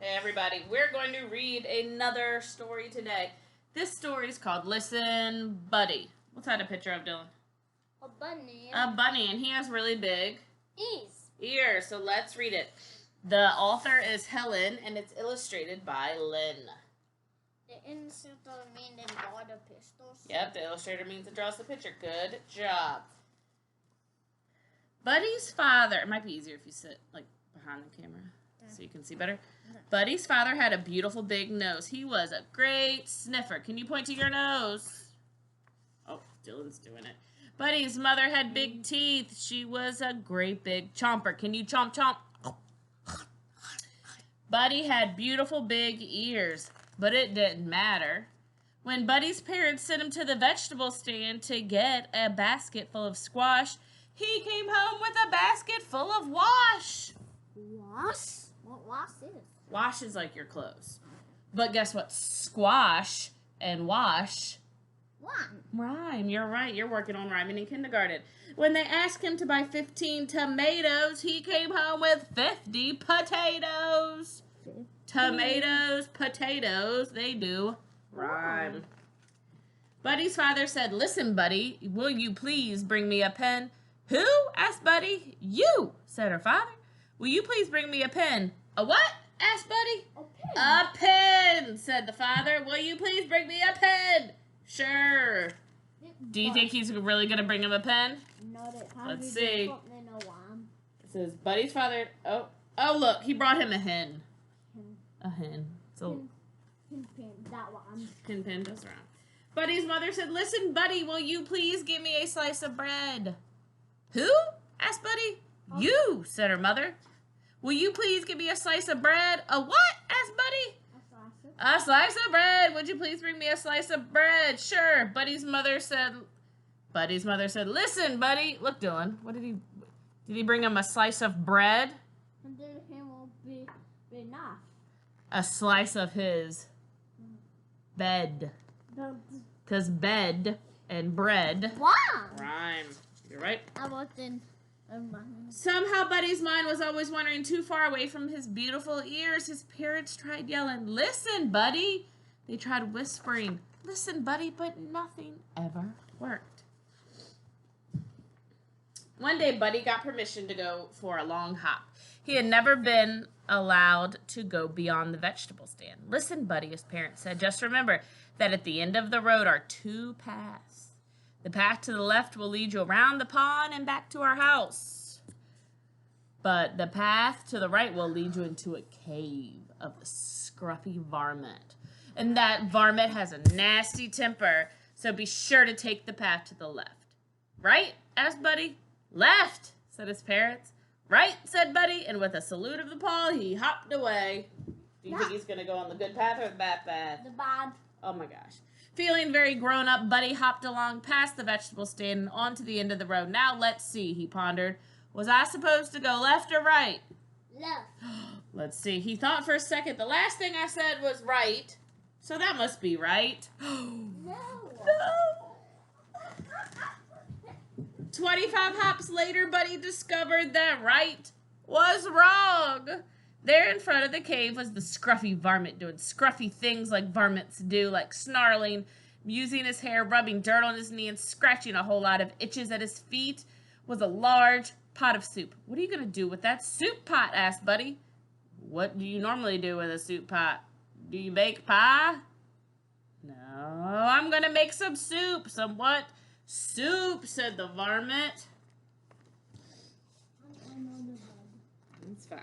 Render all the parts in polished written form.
Hey everybody, we're going to read another story today. This story is called Listen Buddy. What's that a picture of, Dylan? A bunny. A bunny, and he has really big ears. So let's read it. The author is Helen, and it's illustrated by Lynn. The illustrator means they draw the pictures. Yep, the illustrator means it draws the picture. Good job. Buddy's father, it might be easier if you sit like behind the camera so you can see better. Buddy's father had a beautiful big nose. He was a great sniffer. Can you point to your nose? Oh, Dylan's doing it. Buddy's mother had big teeth. She was a great big chomper. Can you chomp chomp? Buddy had beautiful big ears, but it didn't matter. When Buddy's parents sent him to the vegetable stand to get a basket full of squash, he came home with a basket full of wash. Wash? What wash is? Wash is like your clothes. But guess what? Squash and wash rhyme. You're right. You're working on rhyming in kindergarten. When they asked him to buy 15 tomatoes, he came home with 50 potatoes. 50. Tomatoes, potatoes, they do rhyme. Buddy's father said, "Listen, Buddy, will you please bring me a pen?" "Who?" asked Buddy. "You," said her father. "Will you please bring me a pen?" "A what?" asked Buddy. A pen. "A pen," said the father. "Will you please bring me a pen?" "Sure." Do you think he's really going to bring him a pen? No, Let's see. It says, Buddy's father... Oh, look, he brought him a hen. A hen. So, that one. Pin goes around. Buddy's mother said, "Listen, Buddy, will you please give me a slice of bread?" "Who?" asked Buddy. "You," said her mother. "Will you please give me a slice of bread?" "A what?" asked Buddy. "A slice of bread. Would you please bring me a slice of bread?" "Sure." Buddy's mother said, "Listen, Buddy." Look, Dylan, what did he bring him a slice of bread? And then he won't be enough. A slice of his bed. Because bed and bread rhyme. You're right. I was in... Somehow Buddy's mind was always wandering too far away from his beautiful ears. His parents tried yelling, "Listen, Buddy." They tried whispering, "Listen, Buddy," but nothing ever worked. One day, Buddy got permission to go for a long hop. He had never been allowed to go beyond the vegetable stand. "Listen, Buddy," his parents said, "just remember that at the end of the road are two paths. The path to the left will lead you around the pond and back to our house. But the path to the right will lead you into a cave of the scruffy varmint. And that varmint has a nasty temper, so be sure to take the path to the left." "Right?" asked Buddy. "Left," said his parents. "Right," said Buddy, and with a salute of the paw, he hopped away. Do you think he's going to go on the good path or the bad path? The bad. Oh my gosh. Feeling very grown up, Buddy hopped along past the vegetable stand and onto the end of the road. "Now let's see," he pondered. "Was I supposed to go left or right?" Left. Let's see. He thought for a second. "The last thing I said was right, so that must be right." No. 25 hops later, Buddy discovered that right was wrong. There in front of the cave was the scruffy varmint doing scruffy things like varmints do, like snarling, using his hair, rubbing dirt on his knee, and scratching a whole lot of itches at his feet was a large pot of soup. "What are you going to do with that soup pot?" asked Buddy. "What do you normally do with a soup pot? Do you bake pie?" "No, I'm going to make some soup." "Some what?" "Soup," said the varmint. It's fine.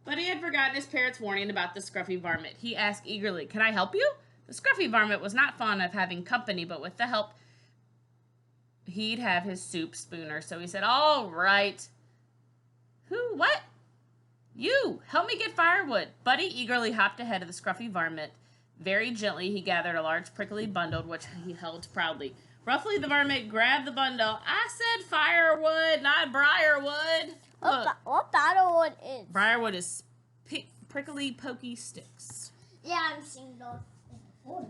Buddy had forgotten his parents' warning about the scruffy varmint. He asked eagerly, "Can I help you?" The scruffy varmint was not fond of having company, but with the help, he'd have his soup spooner. So he said, "All right." "Who? What?" "You. Help me get firewood." Buddy eagerly hopped ahead of the scruffy varmint. Very gently, he gathered a large prickly bundle, which he held proudly. Roughly, the varmint grabbed the bundle. "I said firewood, not briarwood." What firewood is? Briarwood is prickly, pokey sticks. Yeah, I've seen those before.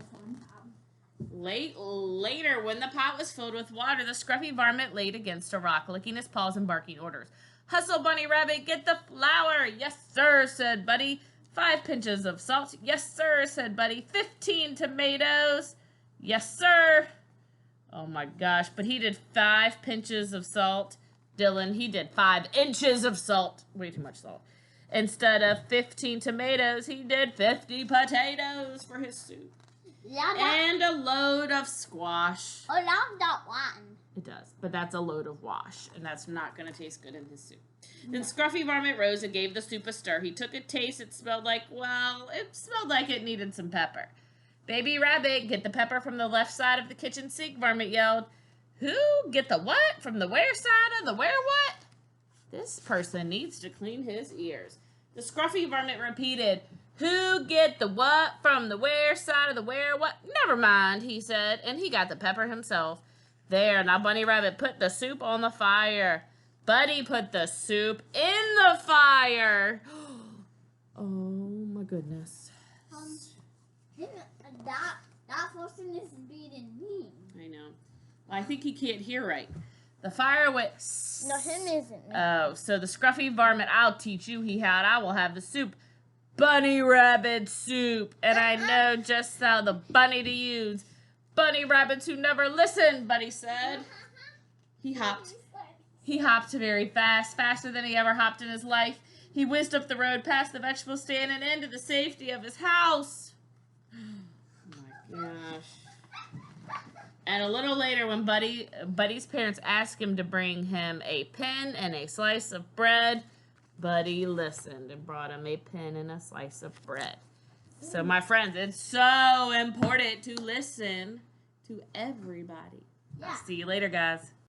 Later, when the pot was filled with water, the scruffy varmint laid against a rock, licking his paws and barking orders. "Hustle, Bunny Rabbit, get the flour." "Yes, sir," said Buddy. 5 pinches of salt. Yes, sir, said Buddy. 15 tomatoes. Yes, sir. Oh my gosh, but he did 5 pinches of salt. Dylan, he did 5 inches of salt. Way too much salt. Instead of 15 tomatoes, he did 50 potatoes for his soup. Yeah, And a load of squash. I love that one. It does, but that's a load of wash, and that's not going to taste good in his soup. Then Scruffy Varmint rose and gave the soup a stir. He took a taste. It smelled like it needed some pepper. Baby Rabbit, get the pepper from the left side of the kitchen sink, Varmint yelled. Who? Get the what? From the where side of the where what? This person needs to clean his ears. The Scruffy Varmint repeated, who get the what from the where side of the where what? Never mind, he said, and he got the pepper himself. There, now Bunny Rabbit put the soup on the fire. Buddy put the soup in the fire. Oh my goodness. That person is beating me. I know. Well, I think he can't hear right. The fire went. No, him isn't. Oh, so the Scruffy Varmint, I'll teach you, he howled. I will have the soup. Bunny Rabbit soup. And I know just how the bunny to use. Bunny rabbits who never listen, Buddy said. He hopped very fast, faster than he ever hopped in his life. He whizzed up the road past the vegetable stand and into the safety of his house. Oh my gosh. And a little later, when Buddy's parents asked him to bring him a pen and a slice of bread, Buddy listened and brought him a pen and a slice of bread. So, my friends, it's so important to listen to everybody. Yeah. See you later, guys.